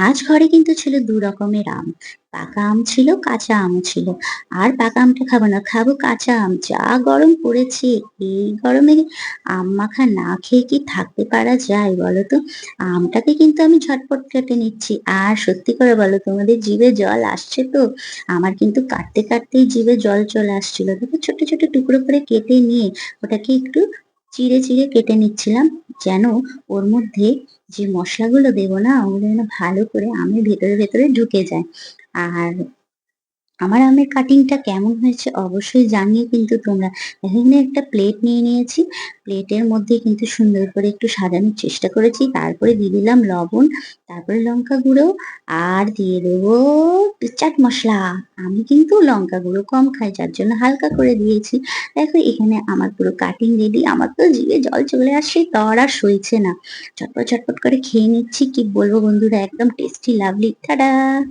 আজ ঘরে কিন্তু ছিল ২ রকমের আম। পাকা আম ছিল, কাঁচা আমও ছিল। আর পাকা আমটা খাবো না, খাবো কাঁচা আম। যা গরম পড়েছে, এই গরমে আম মাখা না খেয়ে কি থাকতে পারা যায় বলো তো? আমটাকে কিন্তু আমি ঝটপট কেটে নিচ্ছি। আর সত্যি করে বলো তোমাদের জিভে জল আসছে তো? আমার কিন্তু কাটতেই জিভে জল চলে আসছিল। দেখো ছোট, ছোট টুকরো করে কেটে নিয়ে ওটাকে একটু চিড়ে কেটে নিচ্ছিলাম। যেন ওর মধ্যে যে মসলাগুলো দেবো না ওগুলো যেন ভালো করে আমের ভেতরে ঢুকে যায়। আর আমার আমের কাটিংটা কেমন হয়েছে অবশ্যই জানিও কিন্তু তোমরা। এখানে একটা প্লেট নিয়ে নিয়েছি। প্লেটের মধ্যে কিন্তু সুন্দর করে একটু সাজানোর চেষ্টা করেছি। তারপরে দিয়ে দিলাম লবণ, তারপরে লঙ্কা গুঁড়ো আর দিয়ে দেবো চাট মসলা। আমি কিন্তু লঙ্কা গুঁড়ো কম খাই যার জন্য হালকা করে দিয়েছি। দেখো এখানে আমার পুরো কাটিং রেডি। আমার তো জিভে জল চলে আসছে তর আর সইছে না। ঝটপট করে খেয়ে নিচ্ছি। কি বলবো বন্ধুরা একদম টেস্টি লাভলি। টাটা!